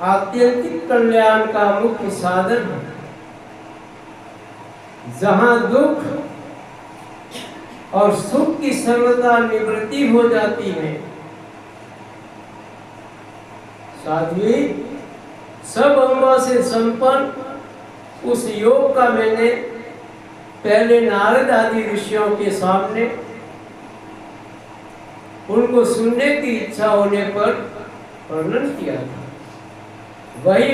आत्यंतिक कल्याण का मुख्य साधन है। जहां दुख और सुख की सर्वदा निवृत्ति हो जाती है। साध्वी, सब अंगों से संपन्न उस योग का मैंने पहले नारद आदि ऋषियों के सामने उनको सुनने की इच्छा होने पर वर्णन किया था। वही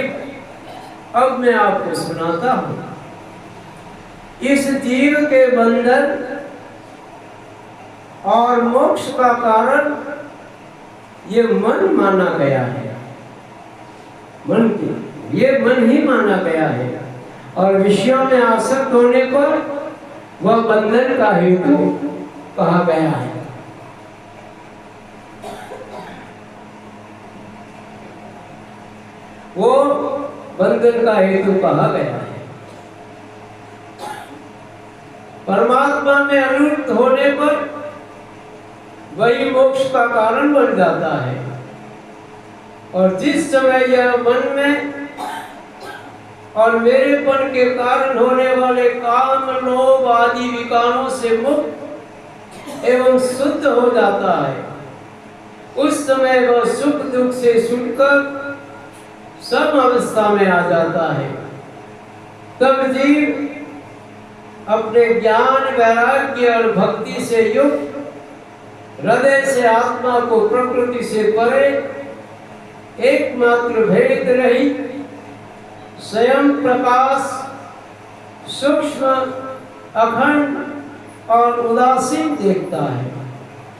अब मैं आपको सुनाता हूं। इस जीव के बंधन और मोक्ष का कारण ये मन माना गया है। ये मन ही माना गया है और विषयों में आसक्त होने पर वह बंधन का हेतु कहा गया है। वो बंधन का हेतु कहा गया है। परमात्मा में अनुरक्त होने पर वही मोक्ष का कारण बन जाता है। और जिस समय यह मन में और मेरेपन के कारण होने वाले काम, लोभ आदि विकारों से मुक्त एवं शुद्ध हो जाता है, उस समय वह सुख दुख से छूटकर सम अवस्था में आ जाता है। तब जीव अपने ज्ञान, वैराग्य और भक्ति से युक्त हृदय से आत्मा को प्रकृति से परे एकमात्र भेद रहित स्वयं प्रकाश, सूक्ष्म, अखंड और उदासीन देखता है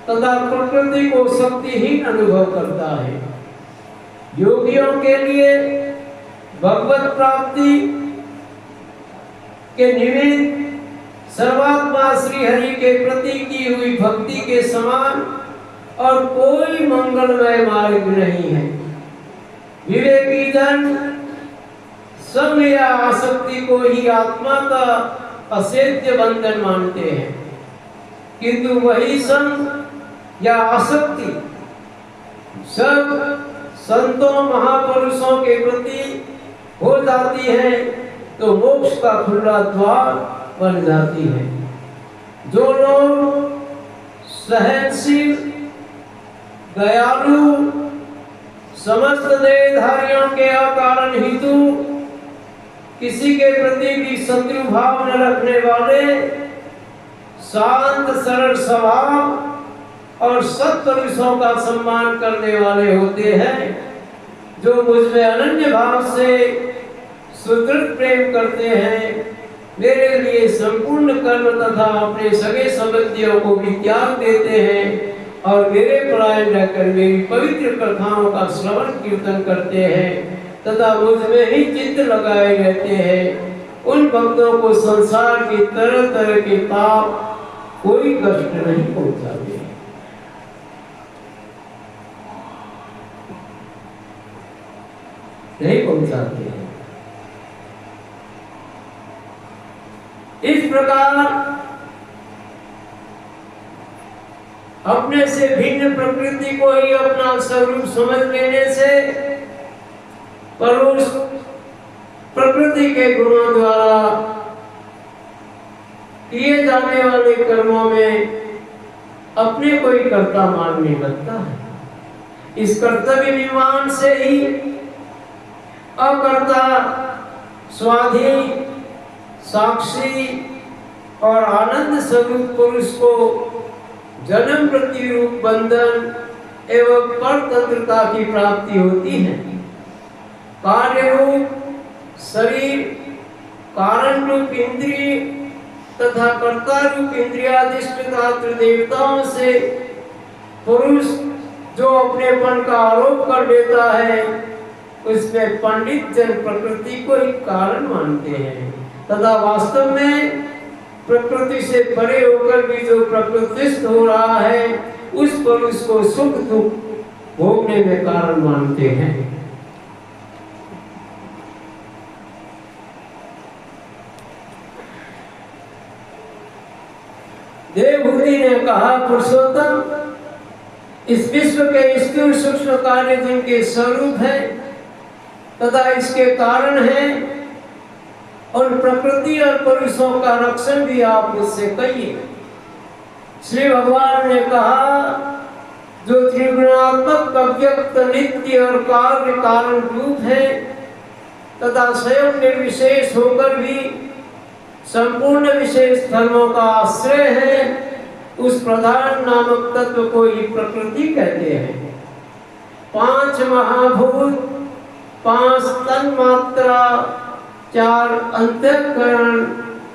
तथा प्रकृति को शक्तिहीन अनुभव करता है। योगियों के लिए भगवत प्राप्ति के निमित्त सर्वात्मा श्री हरि के प्रति की हुई भक्ति के समान और कोई मंगलमय मार्ग नहीं है। विवेकी जन संग या आसक्ति को ही आत्मा का असेध्य बंधन मानते हैं, किंतु वही संग या आसक्ति सब संतों महापुरुषों के प्रति हो जाती है तो मोक्ष का खुला द्वार बन जाती है। जो लोग सहनशील, दयालु, समस्त देहधारियों के अकारण हेतु किसी के प्रति भी शत्रु भाव न रखने वाले, शांत सरल स्वभाव और सत्पुरुषों का सम्मान करने वाले होते हैं, जो मुझ में अनन्य भाव से सुदृढ़ प्रेम करते हैं, मेरे लिए संपूर्ण कर्म तथा अपने सगे संबंधियों को भी त्याग देते हैं और मेरे परायण रहकर मेरी पवित्र कथाओं का श्रवण कीर्तन करते हैं तथा मुझ में ही चित्त लगाए रहते हैं, उन भक्तों को संसार की तरह तरह के पाप कोई कष्ट नहीं पहुंचाते। नहीं पहुंचाते हैं। इस प्रकार अपने से भिन्न प्रकृति को ही अपना स्वरूप समझ लेने से परोक्ष प्रकृति के गुणों द्वारा किए जाने वाले कर्मों में अपने को ही कर्ता मानने लगता है। इस कर्तव्य विमान से ही अकर्ता, स्वाधीन, साक्षी और आनंद स्वरूप पुरुष को जन्म मृत्यु रूप बंधन एवं परतंत्रता की प्राप्ति होती है। कार्य रूप शरीर, कारण रूप इंद्रिय तथा कर्ता रूप इंद्रियाधिष्ठित देवताओं से पुरुष जो अपनेपन का आरोप कर देता है, उसमें पंडित जन प्रकृति को ही कारण मानते हैं तथा वास्तव में प्रकृति से परे होकर भी जो प्रकृतिस्थ हो रहा है, उस पुरुष को सुख दुख भोगने में कारण मानते हैं। देवभूति ने कहा, पुरुषोत्तम इस विश्व के स्थूल सूक्ष्म कार्य जिनके स्वरूप है तथा इसके कारण है, और प्रकृति और पुरुषों का रक्षण भी आप मुझसे कहिए। श्री भगवान ने कहा, जो त्रिगुणात्मक अव्यक्त नित्य और कार्य कारण रूप है तथा स्वयं निर्विशेष होकर भी संपूर्ण विशेष धर्मों का आश्रय है, उस प्रधान नामक तत्व को ही प्रकृति कहते हैं। 5 महाभूत, 5 तन्मात्रा, 4 अंतःकरण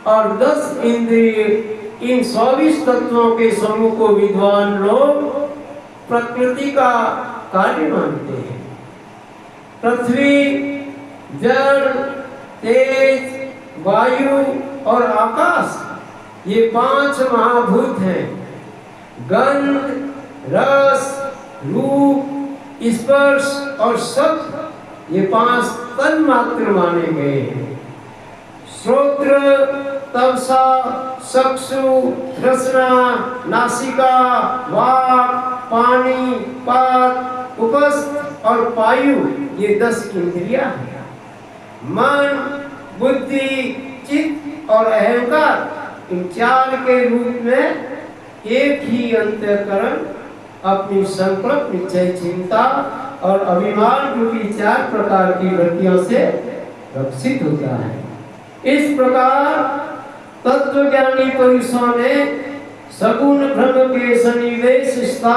और 10 इंद्रिय, इन 24 तत्वों के समूह को विद्वान लोग प्रकृति का कार्य मानते हैं। पृथ्वी, जल, तेज, वायु और आकाश, ये 5 महाभूत हैं। गंध, रस, रूप, स्पर्श और शब्द, ये 5 तन्मात्र माने गए हैं। श्रोत्र, तवसा, चक्षु, रसना, नासिका, वाक, पानी, पात, उपस्थ और पायु, ये 10 इंद्रियां हैं। मन, बुद्धि, चित्त और अहंकार, इन 4 के रूप में एक ही अंतःकरण अपनी संकल्प, निश्चय, चिंता और अभिमान रूपी 4 प्रकार की वृत्तियों से रक्षित होता है। इस प्रकार तत्वज्ञानी पुरुषों ने सगुण ब्रह्म के सन्निवेश स्थान